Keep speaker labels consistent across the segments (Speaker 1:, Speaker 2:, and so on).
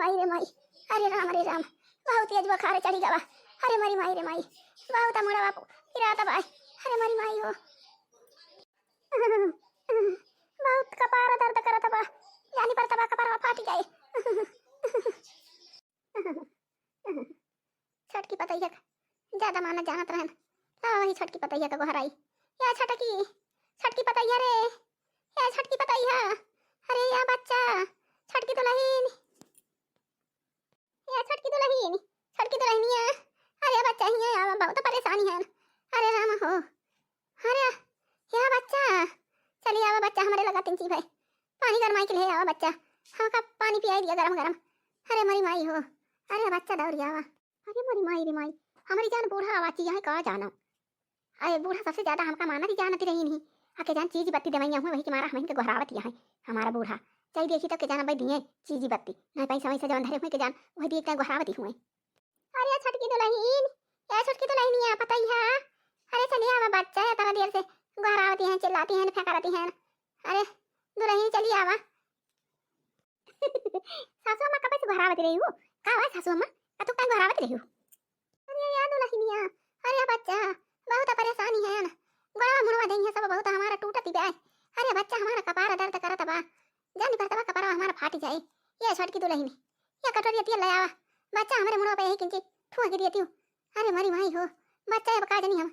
Speaker 1: माई रे माई, अरे राम, बहुत तेज बुखार चढ़ी गवा। अरे मरी माई रे माई, बहुत मुड़ा बापू फिराता बाय। अरे मरी माई हो, बहुत कपार दर्द करत बा, जानी पर तबा कपार फाटी जाए। छटकी पतैया ज्यादा माना जानत रहन, वही छटकी पतैया का घर आई। या छटकी पतैया रे, या छटकी पतैया, अरे या बच्चा छटकी दुल्हन, या छटकी दुल्हनिया, अरे बच्चा ही है, बहुत परेशानी है। अरे राम हो, अरे या बच्चा चलिए आवा बच्चा, हमारे लगा तिंची भाई पानी गरमाई के लिए आवा बच्चा, हमका पानी पियाई दिया गरम गरम। अरे मरी माई हो, अरे बच्चा दौड़ आवा। अरे मरी माई रे माई, हमारी जान बूढ़ा आवाची है कहा जाना। अरे बूढ़ा सबसे ज्यादा हमका माना ही जानती रही नहीं, आके जान चीज बत्ती दवाइयाँ हुए वही के मारा हम के गोहरावत है हमारा बूढ़ा। चाहिए देखी तो के जाना भाई दिए चीज बत्ती नहीं पैसा वैसा जवन धरे हुए के जान वही दिए का गोहरावती हुए। अरे छटकी दुल्हन, या छटकी दुल्हनिया पता ही है, अरे चलिए आवा बच्चा है तना देर से गोहरावती हैं चिल्लाती हैं फेंकाती हैं। अरे दुल्हन चलिए आवा। सासू अम्मा कब से गोहरावती रही हो, का हुआ सासू अम्मा का तू का गोहरावती रही हो। अरे या दुल्हनिया, अरे बच्चा बहुत परेशानी है ना, गोड़ा मुड़वा देंगे सब बहुत हमारा टूटती बे। अरे बच्चा हमारा कपार दर्द करत बा, जानी पर तबा कपार हमारा फाटी जाए। ये छटकी दुल्हन या कटोरी तेल ले आवा, बच्चा हमारे मुड़वा पे यही किंची ठुआ के देती हूँ। अरे मरी माई हो, बच्चा अब का जानी हम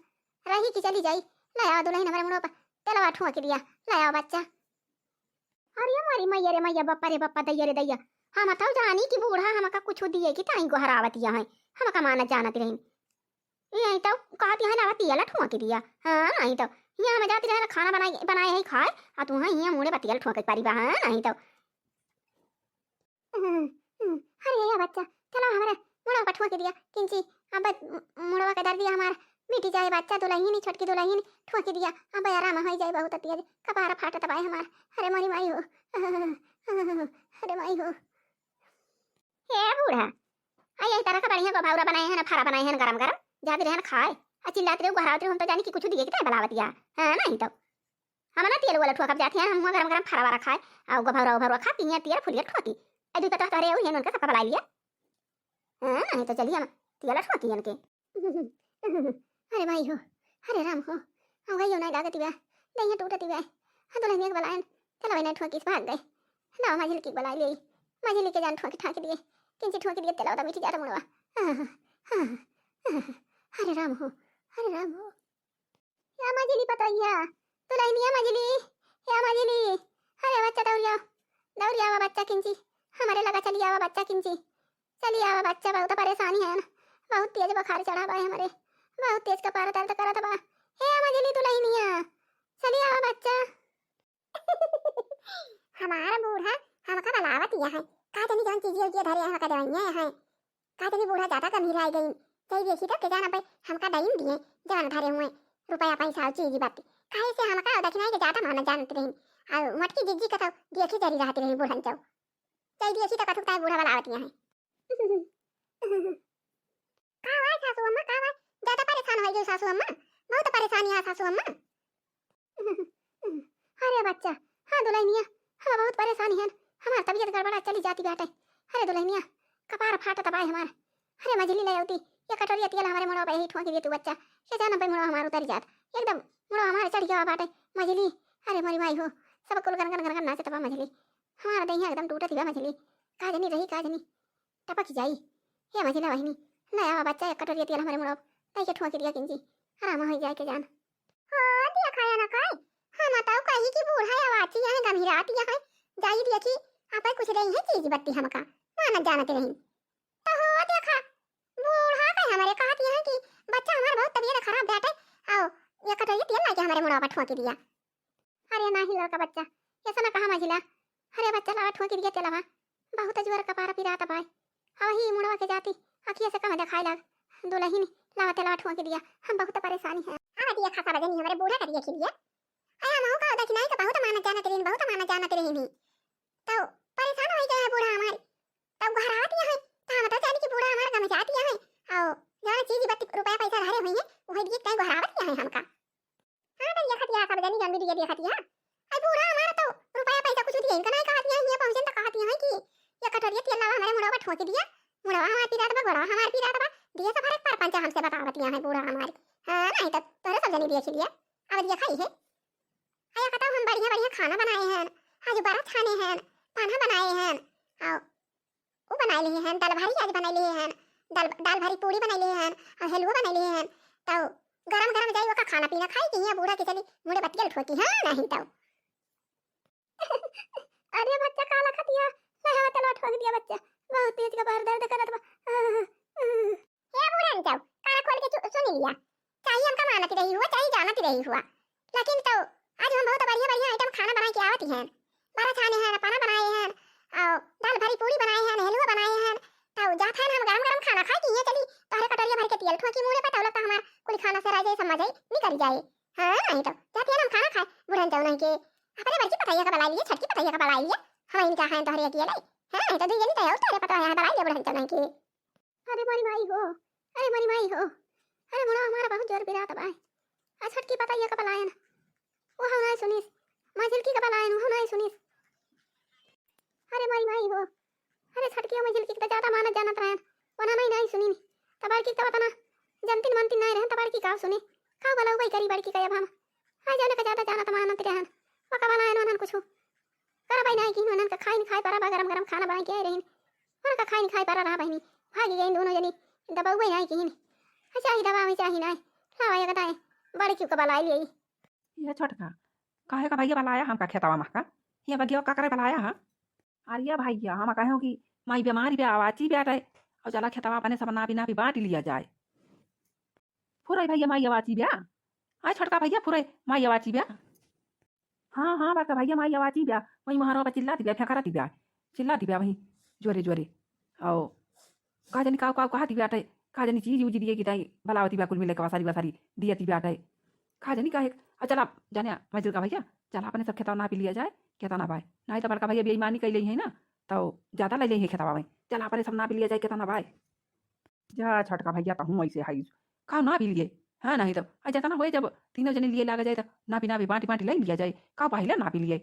Speaker 1: रही की चली जाई, ले आओ दुल्हन हमारे मुड़वा पे तेलवा ठुआ के दिया, ले आओ बच्चा। अरे मारी मैया रे मैया, बप्पा रे बप्पा दैया रे दैया, हम तो जानी कि बूढ़ा हमका कुछ दिए कि ताई गोहरावतिया है, हमका माना जानत रही। यही तो कहती है ना तियल ठुआ के दिया, हाँ नहीं तो यहाँ में जाती रहे खाना बनाए ही खाए आ तू हाँ यहाँ मुड़े बतियल ठुआ के पारी बा, हाँ नहीं तो। अरे या बच्चा चलो हमारे मुड़ा का ठुआ के दिया किंची, अब मुड़वा का दर्द दिया हमारा मिटी जाए बच्चा, दुल्हन छटकी दुल्हन ठुआ के दिया, अब आराम हो जाए बहुत तेज कपार फाटत बाय हमारा। अरे मरी माई हो, अरे माई हो, हे बूढ़ा आई तरह का बढ़िया को भावरा बनाए हैं ना फारा बनाए हैं गरम गरम जाते रहे खाए चिल्लाते रहे गोहराते रहे, हम तो जानी कि कुछ दिए कि बलावतिया, हाँ नहीं तो हम ना तेल वाला ठुआ कब जाते हैं, हम गरम गरम फारा वारा खाए और गोभरा खाती हैं तेल फुलिया ठुआती अभी पता करे हुई है उनका सबका बला लिया, हाँ नहीं तो चलिए हम तेल ठुआती हैं उनके। अरे भाई हो, अरे राम हो, हम गई नहीं लागती वे नहीं टूटती वे, हाँ दुल्हन एक बलायन चलो वही ठुआ किस भाग गए ना माझिल की बला ली, माझिल के जान ठुआ के ठाके दिए किंची ठुआ के दिए तेला मिठी जाता मुड़वा। अरे राम हो, अरे राम हो, या मजली पतैया दुल्हनिया मजली, या मजली, अरे बच्चा दौड़ी आवा बच्चा किंची हमारे लगा चली आवा बच्चा किंची चली आवा बच्चा, बहुत परेशानी है ना, बहुत तेज बुखार चढ़ा बा हमारे, बहुत तेज कपार दर्द करत बा। हे मजली दुल्हनिया चली आवा बच्चा। हमारा बूढ़ा हमका बलावत है का जानी जान चीजें के धरे हमका दवाइयां है का जानी बूढ़ा ज्यादा कम ही रह गई, सही देखी तो के जाना भाई हमका दई दिए जान धरे हुए रुपया पैसा चीज बात काहे से हमका दक्षिणा के ज्यादा माना जानत रही और मटकी जिज्जी का तो देखी जरी रहती रही बूढ़न चौ सही देखी तो कथुक ताई बूढ़ा बलावतिया है। का हुआ सासू अम्मा, का हुआ ज्यादा परेशान हो गई सासू अम्मा, बहुत परेशानी है सासू अम्मा। अरे बच्चा हाँ दुल्हनिया हाँ बहुत परेशानी है, हमारी तबीयत गड़बड़ा चली जाती बेटे। अरे दुल्हनिया कपार फाटा तबाय हमार, अरे मजली ले आती ये कटोरिया तेल हमारे मुड़वा पे ही ठोकी दे तू बच्चा, ये जाना भाई मुड़वा हमारा उतर जात एकदम मुड़वा हमारे चढ़ गया बाटे मजली। अरे मरी माई हो, सब कुल गन गन गन नाचे तबा मजली हमारा दहिया एकदम टूटत हुआ मजली, का जनी रही का जनी टपक जाई। ये मजला वहिनी नया बच्चा एक कटोरिया तेल हमारे मुड़वा तई के ठोकी दिया किंजी आराम हो जाए के जान। हां दिया खाया ना खाए, हां बताओ कहीं की बूढ़ा आवाची है गंभीराती है जाई देखी आपे कुछ रही है चीज बत्ती हमका माना जानत रही तो हो देखा बूढ़ा का हमारे कहती है कि बच्चा हमारा बहुत तबीयत खराब बैठे आओ ये कटोरी तेल लाके हमारे मुड़वा पर ठोकी दिया। अरे ना हिला का बच्चा ऐसा ना कहा मजिला, अरे बच्चा ला ठोकी दिया तेलवा बहुत जोर कपार पिराता भाई, अब ही मुड़वा के जाती अखिया से कहां दिखाई लग दुल्हन लावा तेलवा ठोकी दिया, हम बहुत परेशानी है। हां दिया खाता बजनी हमारे बूढ़ा कर दिया खिलिया आया मऊ का दक्षिणा तो बहुत माना जानत रही, बहुत माना जानत रही नहीं तो परेशान हो जाए बूढ़ा हमारे तब घर आती है तो हम तो जानी कि बूढ़ा हमारा गम जाती है और जाना चीज बत्ती रुपया पैसा धरे हुई है वही दिए कहीं घर आवत है हमका। हां तो ये खतिया सब जानी जानबी दिए खतिया आई बूढ़ा हमारा तो रुपया पैसा कुछ दिए इनका नहीं कहती है ये पहुंचन तो कहती है कि ये कटोरिया तेल लावा हमारे मुड़वा ठोक दिया। मुड़वा हमार पीरात बा, गोड़वा हमार पीरात बा। दिया सब हर एक पंचा हमसे बतावतियां है बूढ़ा हमारी। हां नहीं तो तोरे सब जनी दिया खिलिया। अब दिया खाई है। आया कहता हम बढ़िया बढ़िया खाना बनाए हैं। आज बारात खाने हैं, पाना बनाए हैं। आओ वो बनाए लिए हैं, दाल भारी आज बनाए लिए हैं। दाल भारी पूरी बनाए लिए हैं और हलवा बनाए लिए हैं। तो गरम गरम जाई ओका खाना पीना खाई कि बूढ़ा के चली मुड़े बतियल ठोकी। हां नहीं तो अरे बच्चा काला खतिया लहवा तलवा ठोक दिया बच्चा। बहुत तेज का बाहर दर्द करत बा। हे बुढ़न जाओ काना खोल के सुन लिया। चाहिए हमका मानती रही हुआ, चाहिए जानती रही हुआ, लेकिन तो आज हम बहुत बढ़िया बढ़िया आइटम खाना बना के आवती हैं। बारा खाने हैं, पाना बनाए हैं और दाल भरी पूरी बनाए हैं, हलवा बनाए हैं। तो जात है हम गरम गरम खाना खाई कि चली तोहरे कटोरिया भर के तेल ठोकी मुंह पे तौलत हमार कुल खाना से रह जाए समझ आई निकल जाए। हां नहीं तो जाते हम खाना खाए बुढ़न जाओ नहीं के अपने मर्जी पताइया का बलाई लिए, छटकी पताइया का बलाई लिए। हम इनका खाएं तोहरे अकेले। हां नहीं तो दे जनी तो तोरे पता है बलाई ले बुढ़न जाओ नहीं के। अरे मोरी माई हो, अरे मोरी माई हो, अरे मुड़ा हमारा बहुत जोर बिरात बा। आ छटकी पताइया का बलायन वो हम नहीं सुनीस, मझिलकी का बलायन वो हम नहीं सुनीस। अरे मोरी माई हो, अरे छटकी मझिलकी का ज्यादा मानत जानत रहन वना मैं नहीं सुनी। तबार की तब तना जनतिन मनतिन नहीं रहन, तबार की का सुने का बलाऊ भाई करी बड़की का अब हम आ जाने का ज्यादा जानत मानत रहन। पका बलायन वनन कुछ कर भाई नहीं कि वनन का खाई खाई पर गरम गरम खाना बना के रहन। वनन का खाई खाई पर रहा बहनी भागी गई दोनों जनी दबाऊ नहीं कि अच्छा ही दवा में चाहिए नहीं लावा ये बताए बड़ी क्यों का बलाई ले
Speaker 2: ये छोटका काहे का भैया बलाया हमका खेतवा महका ये बगिया का करे बलाया हां। अरे भैया हम कहे कि माई बीमारी पे आवाची बैठे और चला खेतवा अपने सब ना बिना भी बांट लिया जाए। फुरे भैया माई आवाची ब्या आय छोटका भैया फुरे माई आवाची ब्या। हाँ हाँ बाका भैया माई आवाची ब्या वही महारो पर चिल्लाती ब्या फेंकरा दी ब्या चिल्लाती ब्या वही जोरे जोरे आओ का जनी का कहा दी बैठे का जनी चीज उजी दिए कि ताई बलावती ब्या कुल मिले के वसारी दिया ती बैठे खा जनी का चला जाने मजदूर का भैया चला अपने सब खेतवा ना पी लिया जाए खेता ना पाए नहीं तो बड़का भैया बेईमानी कैले है ना तो ज्यादा ले ले खेतवा में चला अपने सब ना पी लिया जाए खेता ना पाए। जा छटका भैया तो हूँ ऐसे हाई का ना पी लिए हाँ नहीं तो जाता ना हो जब तीनों जने लिए लागा जाए तो ना भी बांटी ले लिया जाए का पहले ना पी लिए।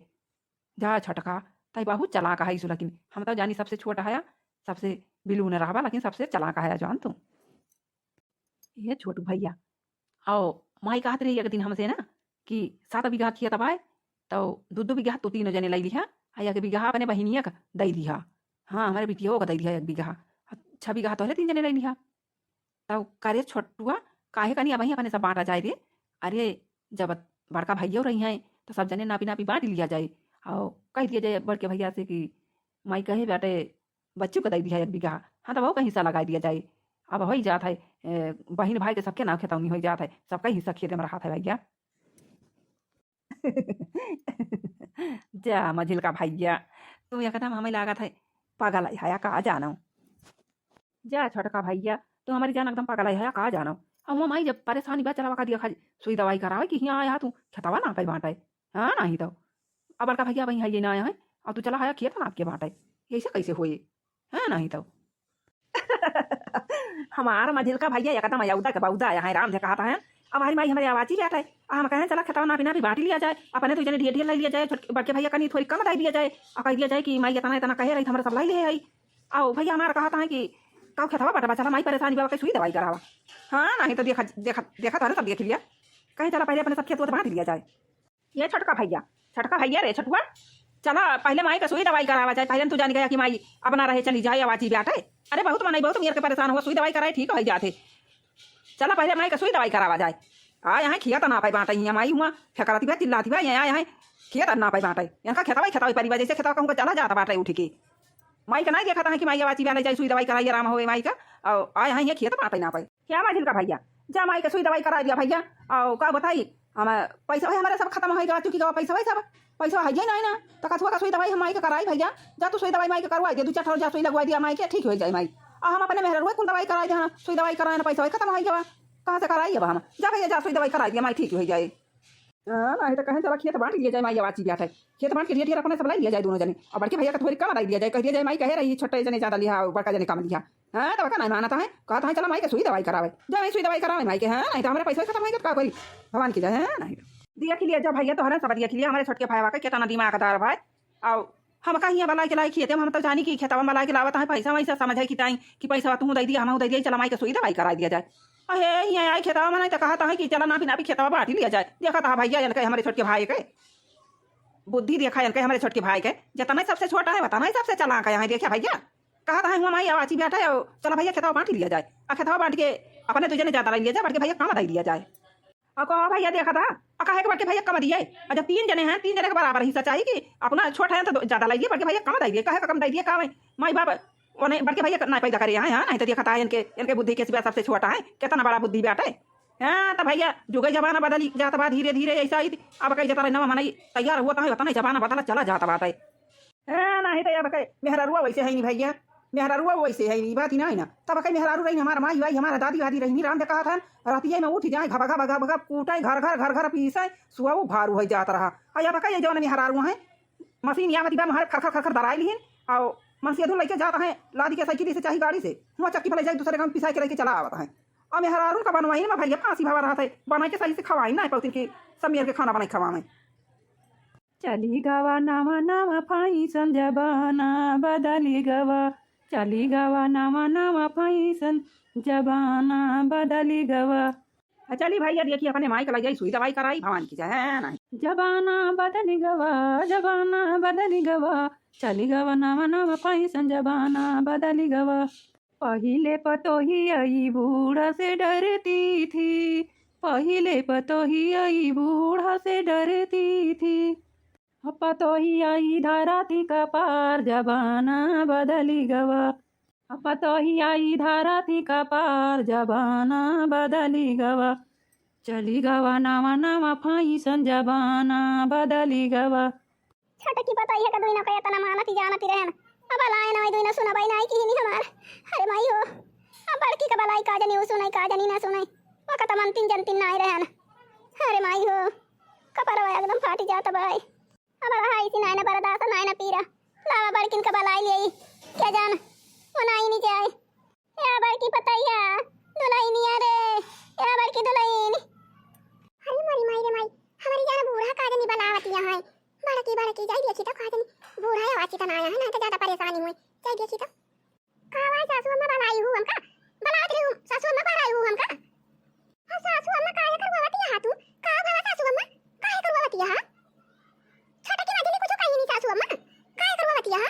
Speaker 2: जा छटका तई बहुत चला का है लेकिन हम तो जानी सबसे छोटा है सबसे बिलू न रहा लेकिन सबसे चला का है जान तू ये छोटू भैया आओ माई कहत रही एक दिन हमसे ना कि 7 बीघा किया तबाए तो 2 बीघा तो तीनों जने लै लिहा आ 1 बीघा अपने बहिनिया का दे दिहा। हाँ हमारे बिटिया का दे दिहा 1 बीघा 6 बीघा तो 3 जने लै लिहा। तब करे छोटुआ काहे कनी अब अपने सब बांटा जाए रे। अरे जब बड़का भैया रही हैं तो सब जने नापी नापी बांट लिया जाए और कह दिया जाए बड़के भैया से कि माई कहे बेटे बच्चों को दे दिया 1 बीघा। हाँ तो वो का हिस्सा लगा दिया जाए। अब हो ही जात है बहन भाई के सबके नाम खेतौनी हो जात है सबका हिस्सा खेते में रहा था भैया। जा मझिल का भैया तुम एकदम हमें लागत है पागल है कहा जानो। जा छोटका भैया तो हमारी जान एकदम पागल है कहा जानो। अब वो माई जब परेशानी बा चलावा का दिया खा सुई दवाई करावे कि यहाँ आया तू खेतवा ना पाई बांटे। हाँ नहीं तो अब बड़का भैया वही है ना आया है और तू चला आया खेत ना आपके बांटे ऐसे कैसे हुए। हाँ नहीं तो हमारा मझिल का भैया एकदम अयोध्या के बौदा आया है राम से कहा था है। अब हमारी माई हमारी आवाज़ ही बैठा है हम कहें चला खेतवा ना भी बांट लिया जाए अपने तो जने ढेर ढेर ले लिया जाए बड़के भैया कनी थोड़ी कम दाई दिया जाए और कह दिया जाए कि माई इतना इतना कहे रही हमारा सब लाई ले आई। आओ भैया हमारा कहा था कि का खेतवा बटा चला माई परेशानी बाबा सुई दवाई करावा। हाँ नहीं तो देखा देखा देखा तो सब देख लिया कहीं चला पहले अपने सब खेत बांट लिया जाए। ये छटका भैया रे छटुआ चला पहले माई का सुई दवाई करावा जाए पहले तू जान गया कि माई अपना रहे चली जाए आवाज़ी बैठे। अरे बहुत मनाई बहुत मेरे के परेशान हुआ सुई दवाई कराए ठीक हो जाते चला पहले माई का सुई दवाई करावा जाए। आ यहाँ खिया तो ना पाई बांटे यहाँ माई हुआ फेंकराती बा चिल्लाती बा यहाँ खिया तो ना पाई बांटे यहाँ खेतवा परिवार जैसे खेतवा कहूँ चला जाता बांटे उठ के माई का नहीं देखा था कि माई आवाज़ी बैठे जाए सुई दवाई कराई आराम हो माई का और आ यहाँ खिया तो बांटे ना पाई क्या मझिल का भैया जा माई का सुई दवाई करा दिया भैया और का बताई हम पैसा हमारे सब खत्म हो गया चुकी का पैसा सब पैसा है नहीं ना तो कथुआ का सुई दवाई हम माई का कराई भैया जा तू सुई दवाई माई का करवाई दे 2-4 जा सुई लगवा दिया माई के ठीक हो जाए माई हम अपने मेहर रुए कुल दवाई कराई दे सुई दवाई कराए ना पैसा खत्म हो गया कहाँ से कराई अब हम जा भैया जा सुई दवाई कराई दिया माई ठीक हो जाए। नहीं तो कहें चला खेत बांट लिया जाए माई आवाज़ी बैठे खेत बांट के ढेर अपने सब लाई लिया जाए दोनों जने और बड़के भैया का थोड़ी कम लाई दिया जाए कह दिया जाए माई कहे रही छोटे जने ज्यादा लिया बड़का जने कम लिया। हाँ तो नहीं मानता है कहता है चला माई के सुई दवाई करावे जा माई सुई दवाई करावे माई के। हाँ नहीं तो हमारे पैसा खत्म हो गया क्या करी भगवान की जाए। नहीं दिया खिलिया जा भैया तो हर सब दिया खिलिया हमारे छोटके भाई के कितना दिमाग दार भाई और हम का हियाँ बलाई के लाई खेते हम तो जानी कि खेतवा में बलाई के लावत है पैसा वैसा समझ है कि ताई कि पैसा तू दे दिया हम दे दिया चला माई के सुई दवाई करा दिया जाए। अहे हियाँ आई खेतवा में नहीं तो कहा है कि चला नापी नापी खेतवा बांट लिया जाए। देखा था भैया इनके हमारे छोटके भाई के बुद्धि देखा इनके हमारे छोटके भाई के जितना सबसे छोटा है बताना सबसे चला का यहाँ देखा भैया कहा था हुआ माई आवाची बैठा है चला भैया खेतवा बांट लिया जाए और खेतवा बांट के अपने तुझे ज्यादा लिया जाए बढ़ के भैया कम दे दिया जाए। और कहा भैया देखा था कहे के बढ़ के भैया कम दिए और जब 3 जने हैं 3 जने के बराबर हिस्सा चाहिए कि अपना छोटा है तो ज्यादा लाइए बढ़ के भैया कम दे दिए कहे कम दे दिए कहा माई बाप उन्हें बढ़ के भैया ना पैदा करे यहाँ नहीं तो देखा था इनके बुद्धि के सबसे छोटा है कितना बड़ा बुद्धि बैठे। हाँ तो भैया जुगे जमाना बदली जाता बा धीरे धीरे ऐसा ही अब कहीं जाता नवा मना तैयार हुआ था नहीं जमाना बदला चला जाता बात है। नहीं तो अब कहीं मेहरारुआ वैसे है नहीं भैया मेहरारुआ वैसे है नहीं बात ही नहीं ना तब कहीं मेहरारू रही हमारा माई भाई हमारा दादी वादी रही राम ने कहा था रातिया में उठ जाए घबा घबा घबा कूटे घर घर घर घर पीसे सुहा वो भारू है जाता रहा अब कहीं जो मेहरारू है मशीन या मती हमारे खर खर खर दराई ली और मनसिया धुल लेके जाता है लादी के साइकिल से चाहे गाड़ी से वहाँ चक्की पर ले जाए दूसरे काम पिसा के लेके चला आता है। और मेहरारू का बनवाई ना भैया फांसी भवा रहा था बना के सही से खवाई ना पौतिन के सब मेर के खाना बनाई खवाए।
Speaker 3: चली गवा नामा नामा फाइसन जबाना बदली गवा चली गवा नामा नामा फाइसन जबाना बदली गवा।
Speaker 2: चली भैया देखिए अपने माई का लग जाए सुई दवाई कराई भवानी की जाए नहीं
Speaker 3: जबाना बदली गवा जबाना बदली गवा चली गवा नामा नामा फाइसन जबाना बदली गवा। पहिले पतोही आई बूढ़ा से डरती थी पहिले पतोही आई बूढ़ा से डरती थी पतोही आई धारा थी कपार जबाना बदली गवा पतोही आई धारा थी कपार जबाना बदली गवा चली गवा नामा नामा फाइसन जबाना बदली गवा।
Speaker 1: छोटा की पता है का दोई ना कया तना मानती जानती रहन अब लाए ना दोई ना सुना भाई ना की नहीं हमार अरे माई हो अब बड़की का बलाई का जानी वो सुनाई का जानी ना सुनाई वकत मन तीन जन तीन नाई रहन अरे माई हो कपड़ा एकदम फाटी जाता भाई अब हाई सी नाई ना बर्दाश्त नाई ना पीरा लावा बड़किन का बलाई ले क्या जान वो नाई नहीं जाए या बड़की पता है दुलाई नहीं अरे या बड़की दुलाई अरे मोरी माई रे माई हमारी जान बूढ़ा का जानी बनावती है बड़की जाई देखी तो का जानी बूढ़ा है वाची तना आया है ना तो ज्यादा परेशानी हुई जाई देखी तो कावा सासू अम्मा बनाई हूं हमका बनात रही हूं सासू अम्मा बनाई हूं हमका हां सासू अम्मा काहे करवावती है तू का बाबा सासू अम्मा काहे करवावती है छोटा की बाजी ने कुछ कही नहीं सासू अम्मा काहे करवावती है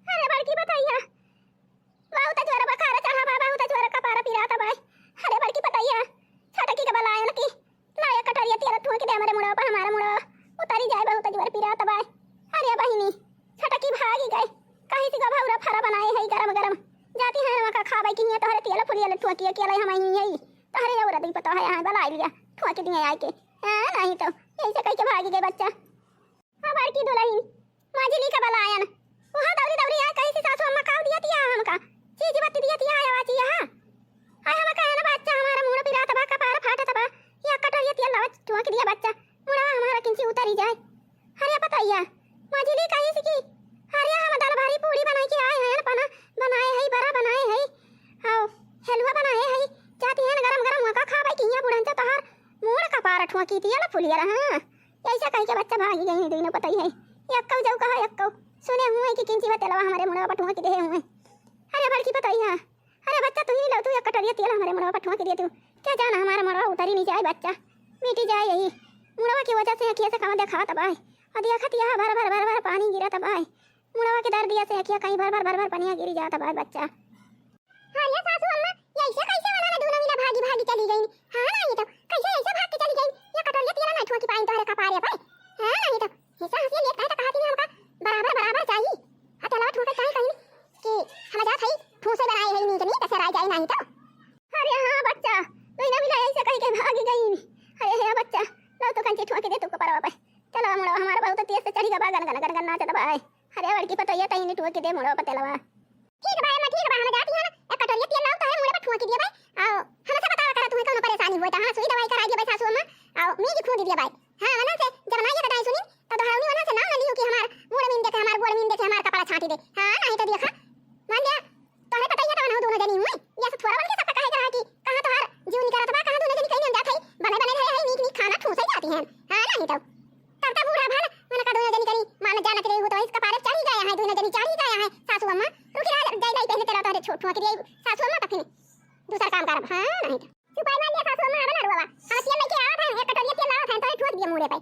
Speaker 1: अरे बड़की बताइए बहुत जोर बखारा चढ़ा बहुत जोर का पारा पिराता भाई अरे बड़की बताइए छोटा की का बलाय न की लाया कटरिया तेरा ठोक दे हमारे मुड़ा पर हमारा मुड़ा उतारी जाए बहुत जोर पिराता भाई अरे बहिनी छोटा की भागी गए कहीं से गभौरा फरा बनाए है गरम गरम जाती है वका खाबै की तो हरे तेल फुरिया ठोकिया के लाई हम यही तो हरे और दी पता है यहां बलाई लिया ठोक दिए आए के नहीं तो ऐसे कह के भागी गए बच्चा हां बड़की दुल्हन माजली का बलायन वहां दौरी दौरी आए कहीं से सासू अम्मा काव दिया तिया हमका चीज बत्ती दिया तिया आया वाची हां आय हम कहे ना बच्चा हमारा मुंह पिराता बा कपार फाटा बा या कटरिया तेल लावा ठोक दिया बच्चा मुड़ा हमारा किंसी उतारी जाए अरे बताइए माजली कहीं से की अरे हम दाल भारी पूरी बनाई के आए हैं पना बनाए है बड़ा बनाए है हां हलवा बनाए है जाती है गरम गरम का खाबै की या बुढ़न तहार मुड़ का पारा ठोकी दिया ना फुलिया हां ऐसा कह के बच्चा भागी गई नहीं देना पता ही है यक्कौ जाऊ कहा यक्कौ सुने हुए कि किंची बतलवा हमारे मुड़ा पठुआ के दे हुए अरे बड़की पता ही है अरे बच्चा तू ही लो तू एक कटोरिया तेल हमारे मुड़ा पठुआ के दे तू क्या जाना हमारा मुड़ा उतारी नहीं जाए बच्चा मिटी जाए यही मुड़वा की वजह से अखिया से कहां देखा था भाई और देखा तिया भर भर भर भर पानी गिरा था भाई मुड़वा के दर्द दिया से अखिया कहीं भर भर भर भर पानी गिरी जाता भाई बच्चा हां ये सासू अम्मा ऐसे कैसे वाला ना दूना मिला भागी भागी चली गई हां नहीं तो कैसे ऐसे भाग के चली गई ये कटोरिया तेल ना ठोकी पाइन तोहरे कपारे भाई हां नहीं तो ऐसा हंसी लेट है तो कहती नहीं हमका बराबर बराबर चाहिए अतला ठोका चाहिए कहीं कि हम जा थई ठोसे बनाए है नहीं तो राय जाए नहीं तो अरे हां बच्चा तू ना मिला ऐसे कहीं के भागी गई अरे हे बच्चा लो तो कंचे ठोके दे तू कपारे भाई चलो मुड़ा हमारा बहुत तेज से चढ़ी गवा गन गन गन गन नाचता भाई अरे बड़की पता ये तई ने ठोके दे मुड़ा पतेलवा ठीक है भाई मैं ठीक है हम जाती है ना एक कटोरिया तेल लाओ तो है मुड़े पर ठोके दिया भाई आओ हम से बतावा करा तुम्हें कौन परेशानी हुई था हां सुई दवाई करा दिया भाई सासू अम्मा आओ मी की खून दिया भाई हां वना से जब ना ये बताई सुनी तो धरावनी वना से नाम लियो कि हमार मुड़ में देखे हमार गोड़ में देखे हमार कपड़ा छाटी दे हां नहीं तो देखा मान लिया तोहरे पता ही है दोनों जनी हुई ये सब थोड़ा बन के सब कहे करा कि कहां तो हर जीवनी करा तो कहां दोनों जनी कहीं जात है बने बने रहे है नीक नीक खाना ठूस जाती हैं हां नहीं तो तब तक बूढ़ा भाल मैंने कहा दोनों जनी करी मान जाना तेरे हो तो इसका पारे चढ़ी गया है सासू अम्मा रुकी रहा जाई जाई पहले तेरा तो छोट ठोक रही सासू अम्मा तक दूसरा काम कर हां नहीं सुपाई मार लिया सासू अम्मा आवा ना रुवा हम तेल लेके आवा था एक कटोरी तेल लावा था तो ठोक दिया मुड़े पे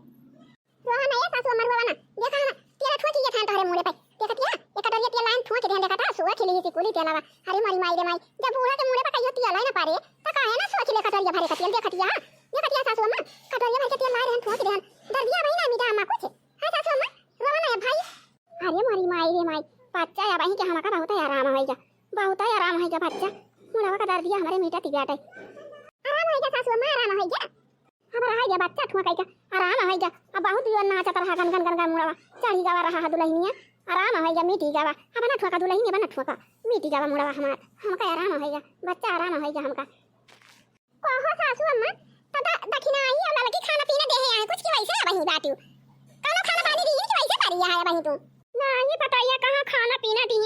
Speaker 1: रोहा ना ये सासू अम्मा रुवा ना देखा ना तेरा ठोक दिया था तोरे मुड़े पे देखत या एक कटोरी तेल लाइन ठोक दे देखा था सुआ खिली सी कुली तेल लावा अरे मारी माई रे माई जब बूढ़ा के मुड़े पे कहियो तेल लाई ना पारे तो काहे ना सुआ खिले कटोरी भरे का तेल देखत या सासू अम्मा कटोरी भर के तेल ला रहे ठोक दे डर दिया भाई ना मीठा अम्मा कुछ हां सासू अम्मा रोवा ना भाई अरे मारी माई रे माई बच्चा या भाई के हमका बहुत आराम है जा बहुत आराम है जा बच्चा मुड़वा का दर्द दिया हमारे मीठा तिगाट है आराम है जा सासू अम्मा आराम है जा हमारा है जा बच्चा ठुआ का आराम है जा अब बहुत दिया नाचत रहा गन गन गन गन मुड़वा चढ़ी जावा रहा दुल्हनिया आराम है जा मीठी जावा अब ना ठुआ दुल्हनी बना ठुआ मीठी जावा मुड़वा हमार हमका आराम है जा बच्चा आराम है जा हमका कहो सासू अम्मा तदा दक्षिणा आई और लड़की खाना पीना दे है कुछ की वैसे वही बातू कानो खाना पानी दी की वैसे पारी है वही तू ना ये बताइए कहां खाना पीना दी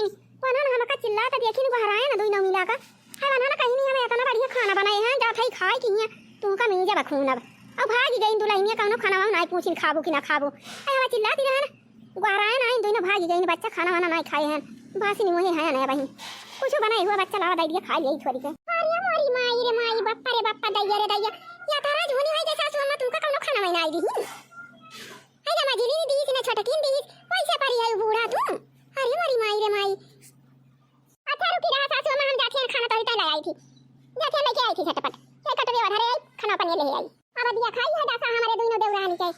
Speaker 1: वना हमका चिल्ला त देखिन बहराए ना दोई नौ मिला का है वना ना कहीं नहीं हमें इतना बढ़िया खाना बनाए हैं जा थई खाए की तू का मिल जा खून अब भाग गई दुल्हनिया कौनो खाना ना पूछिन खाबो कि ना खाबो है हम चिल्लाती रहन बहराए ना दोई ना भाग गई बच्चा खाना वाना नहीं खाए हैं बासी नहीं वही है ना बहन कुछ बनाए हुआ बच्चा लावा दे दिया खा लिया थोड़ी से अरे मोरी माई रे माई बाप्पा रे बाप्पा दैया रे दैया या तारा झोनी है जैसा सासू अम्मा तुमका कौनो खाना नहीं आई दी है ना मजली दी ना छोटा किन दी वैसे पारी है बूढ़ा तू अरे मोरी माई रे माई अच्छा रुकी रहा सासू अम्मा हम जाते हैं खाना तो लाई आई थी जाते लेके आई थी झटपट एक कटोरी और हरे खाना पानी ले आई अब दिया खाई है जैसा हमारे दोनों देवरानी के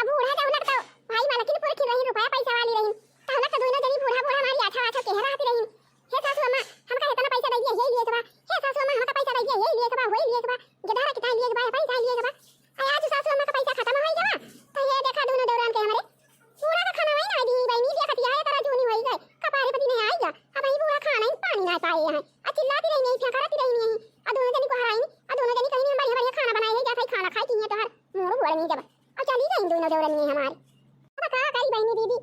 Speaker 1: अब बूढ़ा का उलट तो भाई वाला किन पूरी रही रुपया पैसा वाली रही तो हम तो दोनों जनी बूढ़ा बूढ़ा हमारी आछा आछा कहरा आती रही हे सासू अम्मा हमका इतना पैसा दे दिया ये लिए के बा हे सासू अम्मा हमका पैसा दे दिया ये लिए के बा वही लिए के बा गधारा कितना लिए के बा पैसा लिए के बा आज सासू अम्मा का पैसा खत्म हो गया तो ये देखा दोनों देवरान के हमारे बूढ़ा का खाना वही ना दी बहनी दिया खतिया है तारा जूनी होई गए कपारे पति नहीं आएगा अब ही बूढ़ा खाना ही पानी ना पाए हैं चिल्लाती रही नहीं फेंकती रही नहीं आ दोनों जनी को हराई आ दोनों जनी कहीं बढ़िया बढ़िया खाना बनाए ले जाता खाना खाई की है तो हर मोर बुआ नहीं जब और चली गई दोनों देवरानी हमारे अब का करी बहनी दीदी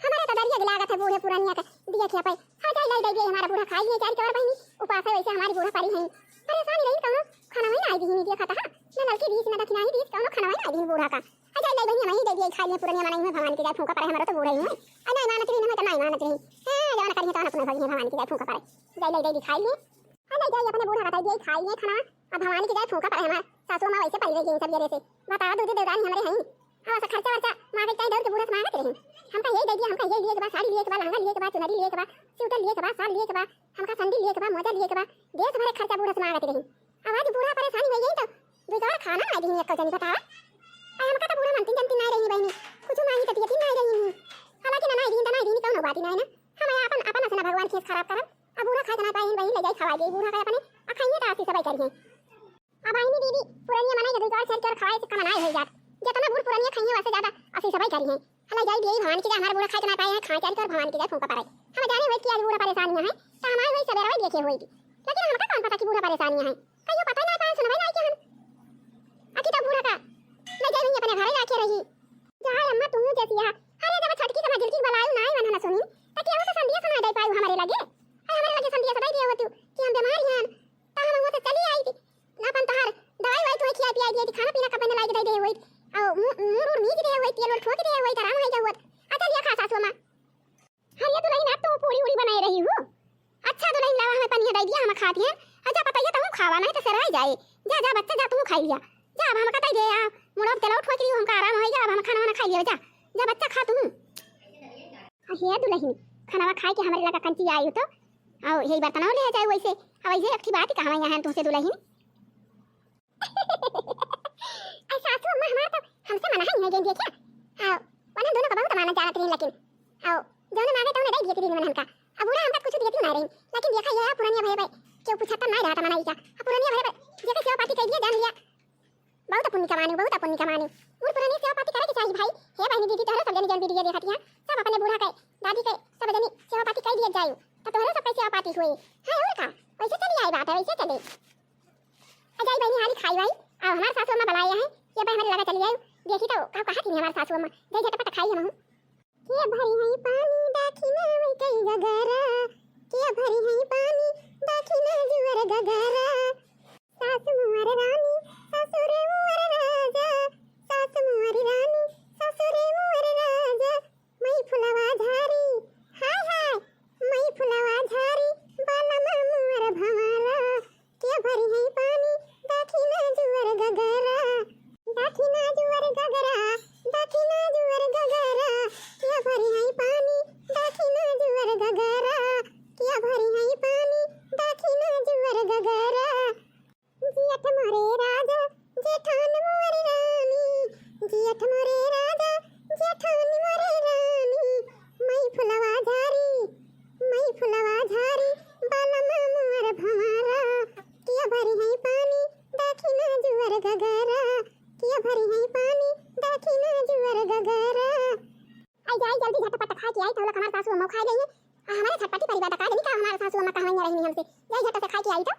Speaker 1: हमारे तो दरिया लागत है बूढ़े पुरानिया का दिया क्या पाई हां जाई लाई दे हमारा बूढ़ा खाई है चार और बहनी उपास है वैसे हमारी बूढ़ा पारी है परेशानी रही कौनो खाना वही ना आई दी नहीं दिया खाता ना नल के बीच में दक्षिणा ही बीच कौनो खाना वही ना आई दी बूढ़ा का आ जाई लाई बहनी वही दे दिया खा लिया पुरानिया मनाई में भगवान की जाय फूंका पड़े हमारा तो बूढ़ा ही है आ नहीं मानत रही ना तो नहीं मानत रही हां जवान करिए तो अपने भगवान की जाय फूंका पड़े जाई लाई दे खाई ले आ नहीं जाई अपने बूढ़ा का दे खाई ले खाना अब भगवान की जाय फूंका पड़े हमारा सासू मां वैसे पड़ी रही सब जरे से बता दो देवरानी हमारे हैं हां ऐसा खर्चा वर्चा मांगे चाहे दौड़ के बूढ़ा मांगते रहे हमका ये दे दिया हमका ये लिए के बाद साड़ी लिए के बाद लहंगा लिए के बाद चुनरी लिए के बाद स्वेटर लिए के बाद साल लिए के बाद हमका संडी लिए के बाद मोजा लिए के बाद देश भरे खर्चा बूढ़ा से मांगते रहे आवाज बूढ़ा परेशानी हो गई तो बेकार खाना आ दी एक जनी बतावा हमका तो बूढ़ा मनती जनती नहीं रही बहनी कुछ मांगी तो नहीं रही हालांकि ना नहीं दी कौन बात नहीं ना हम अपन अपन से ना भगवान खेत खराब करब अब बूढ़ा खाए ना पाए वही ले जाई खवा गई बूढ़ा का अपने अखाइए तो आसी सब करिए अब आई दीदी पुरानी मनाई जब और सर खाए से कमाना हो जात जितना बूढ़ पुरानी खाइए वैसे ज्यादा असली सबाई करी है हला जाई देई भगवान की जाय हमारा बूढ़ा खाए ना पाए हैं खा चाल कर भगवान की जाय फूंका पड़े हम जाने हुए कि आज बूढ़ा परेशानियां है तो हमारे वही सवेरा वही देखे हुई थी लेकिन हमका कौन पता कि बूढ़ा परेशानियां है कहियो पता ना पाए सुनवाई नहीं कि हम अकी तो बूढ़ा का ले जाई अपने घर जाके रही जहां अम्मा तुम जैसी है अरे जब छटकी का मजल की बलायू ना ही ना सुनी तो क्या उसे संदिया सुना दे पाऊ हमारे लगे संदिया सदाई दिए होती कि हम बीमार हैं तो हम वो तो चली आई थी ना पन तोहर दवाई वाई तो खिया पिया दिए खाना पीना का पहले लाई दे हुई औ मुर मीज दे हुई तेल और ठोक दे हुई आराम हो जावत अच्छा लिया खा सासू मां हरिया तो नहीं ना तो पूरी उड़ी बनाए रही हूं अच्छा तो नहीं लावा हमें पनिया दे दिया हम खाती हैं अच्छा बताइए तुम खावा नहीं तो सराय जाए जा जा बच्चा जा तुम खाई लिया जा अब हम कतई दे आ मुड़ा तेल और ठोक दी हमका आराम हो जा अब हम खाना वाना खाई लिया जा जा बच्चा खा तुम हे दुल्हन खाना खाई के हमारे लगा कंची आई तो आओ यही बर्तन ले जाए वैसे अब ऐसे अच्छी बात कहां यहां तुमसे दुल्हन सासू अम्मा हमारा तो हमसे मना ही नहीं गई क्या आओ वरना दोनों का बहुत माना जाना लेकिन आओ दोनों मांगे तो उन्हें दे दिए दिन हमका अब बुढ़ा हमका कुछ दिए ना रही लेकिन देखा ये पुरानी भाई भाई क्यों पूछता नहीं रहा था मना क्या अब पुरानी भाई भाई जेके सेवा पाती कर दिया जान लिया बहुत पुण्य कमानी और पुरानी सेवा पाती करे के चाहिए भाई हे बहनी दीदी तोहरा सब जनी जन दीदी देखती हैं सब अपने बूढ़ा के दादी के सब जनी सेवा पाती कर दिया जायो तो तोहरा सब सेवा पाती हुई हां और का वैसे चली आई बात है वैसे चले अजय बहनी हाली खाई भाई अब हमारे सासू अम्मा बुलाया है ये भाई हमारे लगा चली आई देखी तो का कहा थी हमारे सासू अम्मा दे झटपट खाई हम के भरी है पानी दाखिना में कई गगरा के भरी है पानी दाखिना जुवर गगरा सासू मुअर रानी ससुरे मुअर राजा सासू मुअर रानी ससुरे मुअर राजा मई फुलवा झारी हाय हाय मई सासू अम्मा कहवा रही नहीं हमसे जाई झटा से खाई के आई तो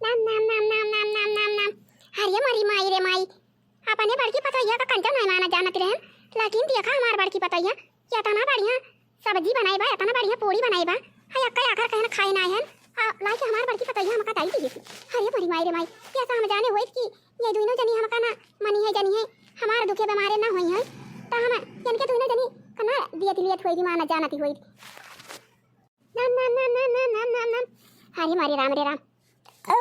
Speaker 1: नाम नाम नाम नाम नाम नाम नाम नाम हरिया मरी माई रे माई अपने बड़की पतैया का कंटा नहीं माना जानत रहन लेकिन देखा हमार बड़की पतैया क्या तना बढ़िया सब्जी बनाई बा इतना बढ़िया पूरी बनाई बा हाय अक्का आकर कहना खाए ना है लाके हमार बड़की पतैया हमका ताई दी हरिया मरी माई रे माई क्या हम जाने होई कि ये दोनों जनी हमका ना मनी है जनी है हमार दुखे बीमारे ना होई है त हम इनके दोनों जनी कना दिया दिलियत होई दी माना जानती होई नाम नाम नाम नाम नाम नाम नाम नाम हरि मारी राम रे राम ओ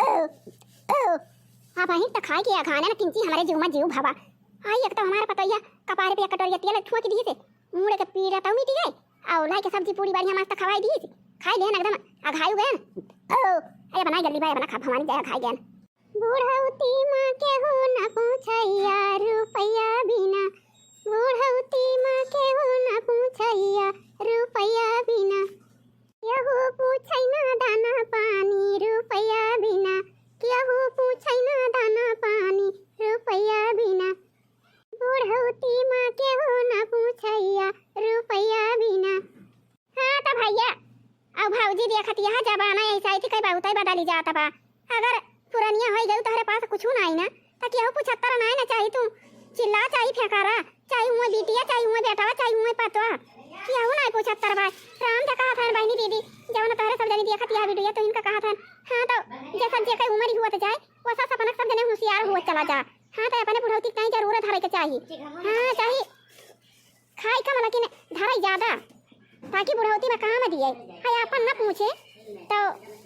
Speaker 1: ओ ओ अब ही त खाए के खाने ना किंची हमारे जीव में जीव भावा आई एक तो हमारा पतैया कपारे पे कटोरिया तेल ठुआ के दिए थे मुड़े के पीड़ा तो मिट गए और लाई के सब्जी पूरी बढ़िया मस्त खवाई दी खाई ले एकदम अघायु गए ओ अरे बना जल्दी भाई बना खा हमारी जगह खाई गए बूढ़ौती मां के हो न पूछैया रुपैया बिना बूढ़ौती मां के हो न पूछैया रुपैया बिना केहू पूछै ना दाना पानी रुपैया बिना केहू पूछै ना दाना पानी रुपैया बिना बूढ़ौती मां केहू न पूछैया रुपैया बिना हाँ तो भैया अब भाऊजी देखत यह जमाना ऐसा ही कई बहुत बदली जाता बा अगर पुरानिया हो गई तोहरे पास कुछ ना आई ना तो केहू 75 ना ना चाहिए तू चिल्ला चाहिए फेंकारा चाहे हुए बिटिया चाहे हुए बेटा चाहे हुए पतवा केहू ना 75 बार राम जा कहा था बहनी दीदी जवन तोहरे सब जनी देखत यह वीडियो तो इनका कहा था हां तो जैसा जे कई उम्र हुआ तो जाए वैसा सपना सब जने होशियार हुआ चला जा हां तो अपने बुढ़ौती कहीं जरूरत हरे के चाहिए हां चाहिए खाई कम लेकिन धराई ज्यादा ताकि बुढ़ौती में काम दिए हाय अपन न पूछे तो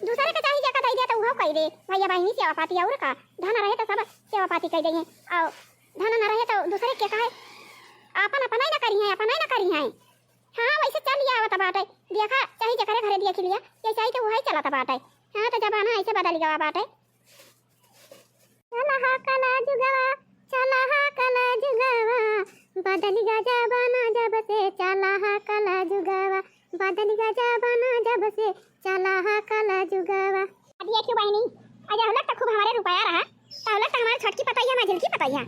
Speaker 1: दूसरे के चाहिए जका दई दे तो वो कह दे भैया बहनी सेवा पाती और का धन रहे तो सब सेवा पाती कह दई है और धन न रहे तो दूसरे के कहे अपन अपन ही ना करी है अपन ही ना करी है हां वैसे चल आवत बाटे देखा चाहिए जकरे घरे दिया खिलिया ये चाहिए तो वही चलता बाटे हां तो जमाना ऐसे बदल गया बाटे चला हा कला जुगवा चला हा कला जुगवा बदल गया जमाना जब से चला हा कला जुगवा बदल गया जमाना जब से चला हा कला जुगवा अब ये क्यों बहनी आज हलक तक खूब हमारे रुपया रहा हलक तक हमारे छटकी पतैया मां झिलकी पतैया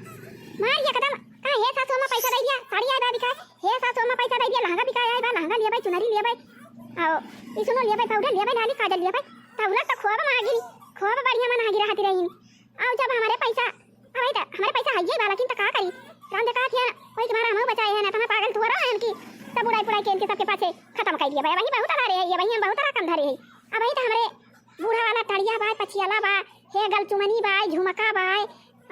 Speaker 1: मार ये कदम का हे सासू में पैसा दे दिया साड़ी आए बा बिका हे सासू में पैसा दे दिया लहंगा बिका आए बा लहंगा लिया भाई चुनरी लिया भाई आओ ई सुनो लिया भाई पाउडर लिया भाई लाली काजल लिया भाई हलक तक खूब मांगी खूब बढ़िया मन हागी रहती रही आओ जब हमारे पैसा आए तो हमारे पैसा है वाला लेकिन तो का करी राम देखा थिया कोई तुम्हारा हम बचाए है ना तो पागल तू रहा है उनकी तब बुढ़ाई पुढ़ाई के सबके पाछे खत्म कर दिया भाई वही बहुत अला रहे है वही हम बहुत रकम धरे है अब वही तो हमारे बूढ़ा वाला तड़िया बाय पछियाला बाय हे गलचुमनी बाय झुमका बाय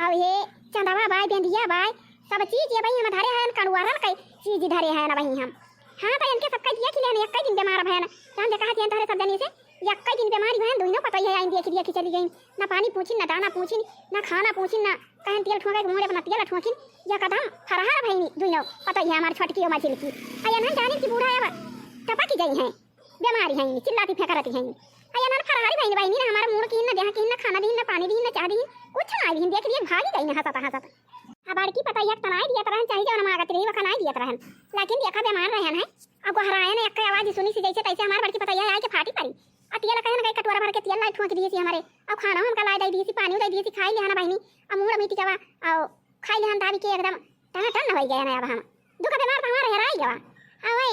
Speaker 1: और हे चंदवा बाय बेंदिया बाय सब चीज ये भाई हम धरे हैं कड़ुआरल कई चीज धरे हैं ना वही हम हां तो इनके सबका दिया खिले एक दिन बीमार भैन राम देखा थिया धरे सब जनी से एक दिन बीमारी भैन दोनों पता है आई देख लिया कि चली गई ना पानी पूछी ना दाना पूछी ना खाना पूछी ना कहन तेल ठोके के मोरे अपना तेल ठोकिन या कदम फरहार भईनी दोनों पता है हमार छटकी और मछली की आया ना जाने की बूढ़ा है टपा की गई है बीमारी है चिल्लाती फेंकरती है आया ना फरहारी भईनी भईनी ना हमारा मुंह की ना देह की ना खाना दी ना पानी दी ना चाह दी कुछ ना दी देख लिए भागी गई ना हंसता हंसता अब बड़की पता एक तनाई दिया तरह चाहिए जब मांगत रही वखनाई दिया तरह लेकिन देखा बीमार रहन है अब हराए ने एक आवाज सुनी सी जैसे तैसे हमार बड़की पता आए के फाटी पड़ी अतिया कहे ना कटोरा भर के तेल लाई ठोक दी हमारे अब खाना हमका लाई दई दी पानी दई दी खाई लेना बहनी अब मुंह मीठी जवा और खाई लेहन दाबी के एकदम टन टन हो गया ना अब हम दुख बीमार तो हमारे हराई गवा अब ओए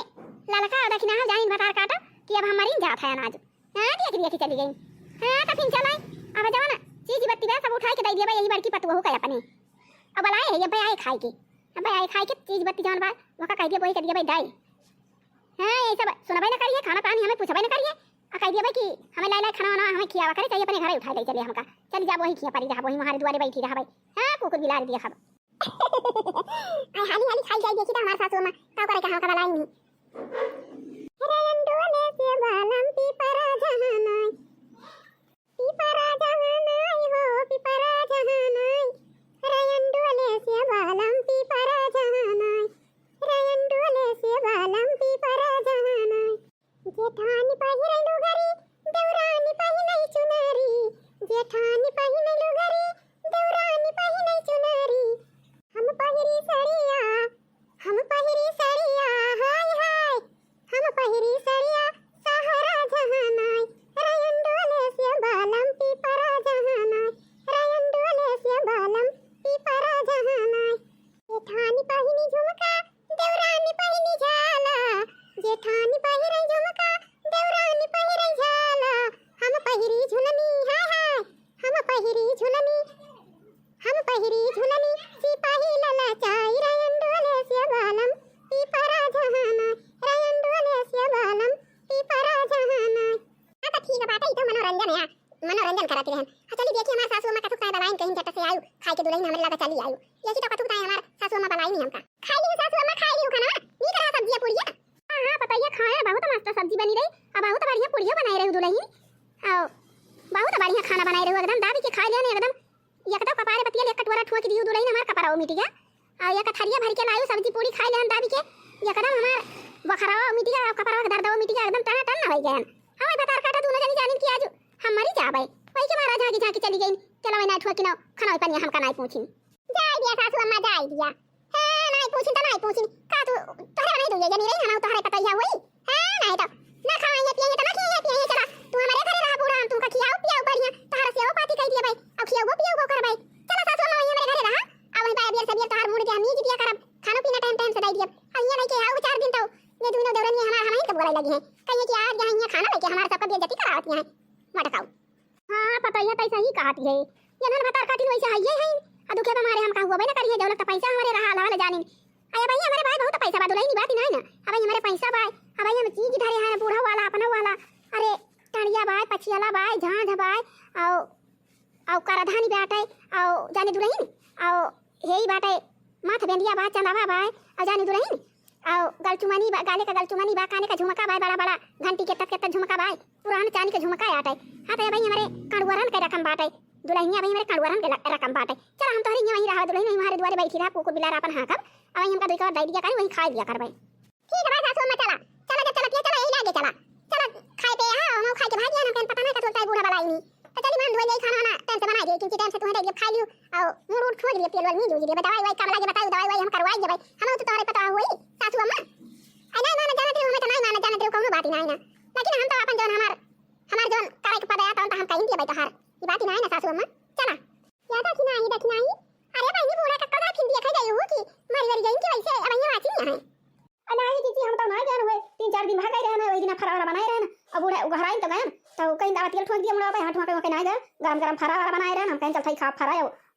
Speaker 1: ललका दखना हम जाइन बतार काटा कि अब हमारी जात है अनाज हां देख लिया कि चली गई हां तो फिर चलाई अब जाओ ना चीज बत्ती बे सब उठा के दई दिया यही बड़की पतवा हो गया अपने अब लाए है ये भाई आए खाई के अब भाई आए खाई के चीज बत्ती जान बा वका कह दिया वही कर दिया भाई दाई हां ये सब सुनबे ना करिए खाना पानी हमें पूछबे ना करिए कह दिया भाई कि हमें लाई लाई खाना वाना हमें खियावा करे चाहिए अपने घर उठा ले चले हमका चल जा वही खिया पड़ी रहा वही हमारे द्वारे बैठी रहा भाई हां कुकुर बिलार दिया खब आई हाली हाली खाई जाए देखी तो हमारे सासू में का करे का हमका लाई नहीं रंडोले से बालम पीपरा जहानाई हो पीपरा जहानाई रंडोले से बालम पीपरा जहानाई रंडोले से बालम पीपरा जहानाई जेठानी पहिरे लुगरी देवरानी पहिने चुनरी जेठानी पहिने लुगरी देवरानी पहिने चुनरी हम पहिरी सड़िया हाय हाय हम पहिरी सड़िया सहारा जहानाई रंडोले से बालम पीपरा जहानाई रंडोले से बालम पीपरा जहानाई जेठानी पहिनी झुमका देवरानी पहिनी झाला जेठानी पहिरे झुमका देवरानी पहिरे मनोरंजन कराती रहन। चली देखी हमार सासू अम्मा कथु काय बलाइन कहीं जट से आयु खाए के दुलही हमरे लगा चली आयु ये की तो कथु काय हमार सासू अम्मा बलाई नहीं हमका खाई ली सासू अम्मा खाई ली खाना नी करा सब्जी पुड़िया। हां पता ये खाए बहुत मस्त सब्जी बनी रही अब बहुत बढ़िया पुड़िया बनाई रही दुलही आओ बहुत बढ़िया खाना बनाई रही एकदम दाबी के खाए लेने एकदम एकदम कपारे पतिया ले कटोरा ठुआ के दियो दुलही हमार कपड़ा मिट गया आ एक थरिया भर के लायु सब्जी पूरी खाई लेन दाबी के एकदम हमार बखरावा मिट गया कपड़ा दर्दवा मिट गया एकदम टना टन हो गया हमें बता काटा दोनों जनी जानिन की आज हम मरी जाबे वही के मारा झागी झाकी चली गई चलो मैं नाठुआ की ना खाना पनिया हमका नहीं पूछी जाई दिया सासू अम्मा जाई दिया है नहीं पूछी तो नहीं पूछी का तू तोहरे नहीं दुइया जनी रही ना तोहरे पता ही होई है नहीं तो ना खाएंगे पिएंगे तो ना पिएंगे चला तू हमारे घरे रहा पूरा हम तुमका खियाओ पियाओ बढ़िया तोहरा से ओ पाती कह दिया भाई अब खियाओ पियाओ कर भाई चलो सासू अम्मा यहां मेरे घरे रहा अब वहीं पाया बियर सब तोहर मुड़ के हम ही दिया करब खाना पीना टाइम टाइम से दई दिया अब यहां नहीं के आओ 4 दिन तो ये दोनों दौरन ये हमार हमारी तो बोले लगी है कहिए कि आज यहां खाना लेके हमारे सबका बेइज्जती करावती है मटकाऊ। हां पता है तैसा ही कहती है ये नन भतार काटिन वैसे है ये है आ दुखे हमारे हम का हुआ भाई ना करिए दौलत पैसा हमारे रहा लाल जाने अरे भाई हमारे भाई बहुत पैसा बा दुलाई नहीं बात नहीं ना अब हमारे पैसा भाई अब हम चीज धरे है बूढ़ा वाला अपना वाला अरे टणिया भाई पछियाला भाई झांझ भाई औ करधानी बाटे औ जाने दुलही औ हेई बाटे माथ बेंदिया बा चंदावा भाई औ जाने दुलही औ गलचुमानी बा गाले का गलचुमानी बा काने का झुमका भाई बड़ा बड़ा घंटी के तक झुमका भाई पुरान चांदी के झुमका आटे हां तो भाई हमारे कड़वरन के रकम बाटे दुल्हनिया भाई हमारे कड़वरन के रकम बाटे चल हम तोहरी वहीं रहा दुल्हन हमारे द्वारे बैठी रहा कुकुर बिलार अपन हां कब अब हमका दुई का दई दिया कर वहीं खा दिया कर भाई ठीक है भाई सासू अम्मा चला चला के चला पिया चला यही लागे चला चला खाए पे हां हम खाए के भाग गया ना पता नहीं का तो बूढ़ा बलाई नहीं तो चली मान धोई जाई खाना ना टाइम से बना दे क्योंकि टाइम से तुम्हारे लिए खा लियो और मुंह उठ खोज लिए तेल वाली नहीं दे दवाई वाई कब लागे बताओ दवाई वाई हम करवाई दे भाई हम तो तोहरे पता हुई सासू अम्मा आई नहीं माने जाने दे हमें तो नहीं माने जाने दे कोनो बात ही नहीं ना लेकिन हम तो अपन जोन हमार जोन करे के पता आता तो हम कहीं दिए भाई तोहार ये बात ही नहीं ना सासू अम्मा चला या देखी नहीं अरे भाई ने बूढ़ा कक्का खिन दिया खाई जाई हो कि मारी वारी गई कि वैसे अब यहाँ वाची नहीं है अनाई दीदी हम तो नहीं जान हुए 3-4 दिन भाग गए रहना वही दिन फरारा बनाए रहना अब बूढ़ा घर आई तो गए तो कहीं दावा तेल ठोक दिया मुड़ा भाई हटवा के नहीं गए गरम गरम फरारा बनाए रहना हम कहीं चल खाई खा फरा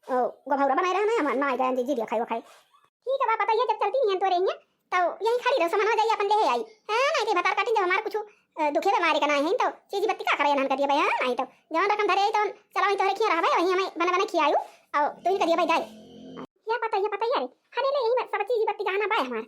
Speaker 1: गोभौरा बनाए रहना हम नहीं गए जी जी खाई ठीक है बा पता है जब चलती नहीं है तो रही तो यही खड़ी रहो सामान हो जाइए अपन ले आई हां नहीं के बता काटी जब हमारे कुछ दुखे बीमारी का नहीं है तो चीज बत्ती का करे नन करिए भाई हां नहीं तो जवन रकम धरे तो चला वहीं तोरे खिया रहा भाई वहीं हमें बना बना खियायू और तू ही करिए भाई जाए या पता अरे हने ले यही सब चीज बत्ती गाना भाई हमार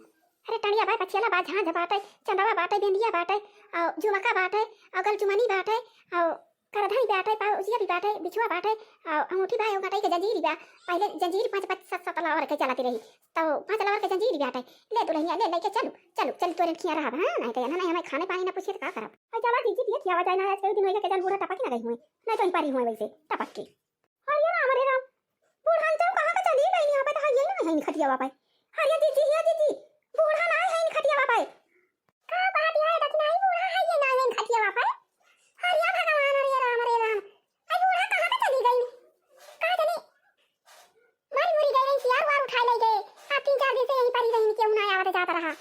Speaker 1: अरे टणिया भाई पछियाला बा झांझ बाटे चंदवा बाटे बेंदिया बाटे और झुमका बाटे और गलचुमनी बाटे और करधाई बाटे पाउजिया भी बाटे बिछुआ बाटे और अंगूठी भाई गटाई के जंजीर बा पहले जंजीर 5-7 लावर के चलाती रही तो 5 लावर के जंजीर बाटे ले दुल्हनिया ले लेके चल तोरे खिया रहा हां नहीं तो ना हमें खाने पानी ना पूछे तो का करब और चला दीजिए दिया खियावा जाए ना आज कई दिन हो गया के जन बूढ़ा टपक ना गई हुई नहीं तो पारी हुई वैसे टपक के हां ये राम रे राम बूढ़ा तो कहां का चली गई यहां पे तो ये ना है खटिया बापा हरिया दीदी बूढ़ा ना है इन खटिया बापा का बात है दक्षिणाई बूढ़ा है ये ना इन खटिया बापा हरिया भगवान रे राम आई बूढ़ा कहां पे चली गई का जाने मरी गई यार वार उठा ले गए आप 3-4 दिन से यहीं पड़ी रही क्यों ना आवत जाता रहा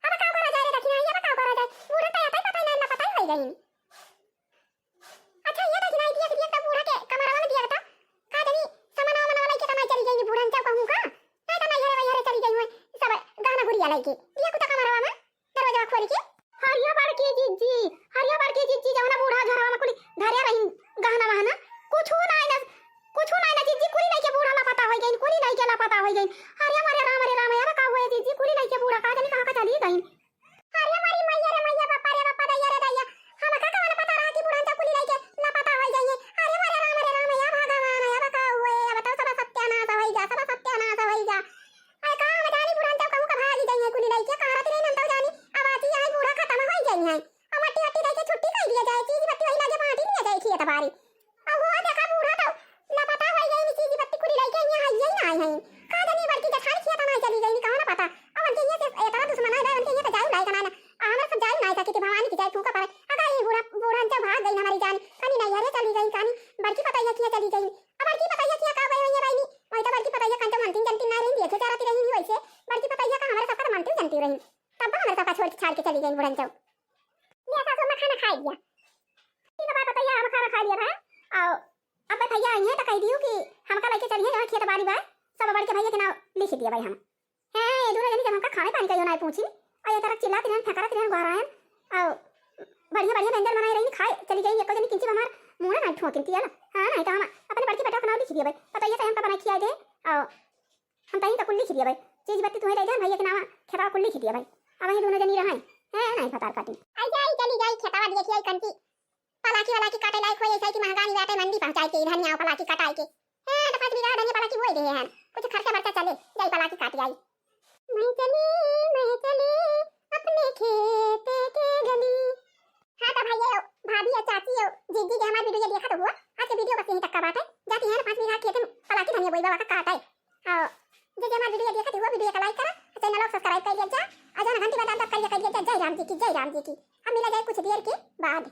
Speaker 1: अब का करा जाए दक्षिणाई अब का करा जाए बूढ़ा तो आता पता नहीं ना पता ही गई अच्छा ये दक्षिणाई दिया तब बूढ़ा के कमरा में दिया था का जाने सामान वाला के कमाई चली गई बूढ़ा चौ कहूं का नहीं तो नहीं हरे चली गई हुई सब गाना गुड़िया लाई के दिया कुछ कमरा में दरवाजा खोल के हरिया बाड़ के जीजी जवना बूढ़ा घरवा में कुली धरे रही गहना वहना कुछ नहीं ना जीजी कुली नहीं के बूढ़ा ला पता होई गई कुली नहीं के ला पता होई गई हरिया मारे राम यार का हुए जीजी कुली नहीं के बूढ़ा का जाने कहां का चली गई हरिया मारी मैया बापा दैया रे दैया हम का का पता रहा कि बूढ़ा कुली नहीं के ला पता होई गई हरिया मारे राम या भगवान या का हुए बताओ सब सत्यानाश होई जा आई का मैं जानी बूढ़ा तो कहूं का भागी गई है कुली नहीं के कहां रहती नहीं नंतर जानी अब आती है बूढ़ा खत्म होई गई है अब मट्टी दे के छुट्टी कर दिया जाए चीज बत्ती वही लागे पार्टी नहीं जाए खेत बारी अब हुआ देखा बूढ़ा तो लापता हो गई चीज बत्ती कुली लेके यहां है नहीं है का जानी बल्कि जठाई खेत में चली गई कहां ना पता अब उनके ये से इतना दुश्मन है उनके ये तो जाऊ लायक ना हमारे सब जाऊ नहीं सकी भवानी की जाए फूका पर अगर ये बूढ़ा जब भाग गई हमारी जान कनी नहीं यारे चली गई कनी बल्कि पता है किया चली गई अब बल्कि पता है किया का गई ये रानी वही तो बल्कि पता है कंचो मनती जनती ना रही देखे चाहती रही वैसे बल्कि पता है का हमारे सब मनती जनती रही तब हमारे सब छोड़ छाड़ के चली गई बूढ़ा चौ ये सासू में खाना खा लिया ठीक है पता है हम खाना खा लिया था और अब भैया आई है तो कह दियो कि हमका लेके चलिए जहां खेत बाड़ी बा सब बड़ के भैया के नाम लिख दिया भाई हम है ये दोनों जनी जब हमका खाने पानी का यो नहीं पूछी और ये तरह चिल्लाती रहन फेंकरत रहन घर आए और बढ़िया व्यंजन बनाए रही खाए चली गई एक जनी किंची हमार मुंह ना ठोकिन तिया ना हां नहीं तो हम अपने बड़की बेटा खाना लिख दिया भाई पता ये हम का बना खिया दे और हम तई तो कुल लिख दिया भाई चीज बत्ती तुम्हें दे भैया के नाम खेतवा कुल लिख दिया भाई अब ये दोनों जनी रहै है नहीं पता काटी आई जाई चली जाई खेतवा दिए खियाई कंटी पलाकी वाला की काटे लायक होई ऐसा की महंगाई बाटे मंडी पहुंचाई के इधर न्याव पलाकी कटाई के है तो 5 बीघा धनिया पलाकी बोई दे हैं कुछ खर्चा बर्चा चले जाई पलाकी काट आई मैं चली अपने खेत के गली हां तो भैया भाभी या चाची हो जीजी के हमारी वीडियो देखा तो हुआ आज के वीडियो बस यहीं तक का बात है जाती है ना 5 बीघा खेत में पलाकी धनिया बोई बाबा का काट है हां जे हमारी वीडियो देखा तो हुआ वीडियो को लाइक करा चैनल को सब्सक्राइब कर दिया जा और जो घंटी बजा दब कर दिया जय राम जी की अब मिला जाए कुछ देर के बाद।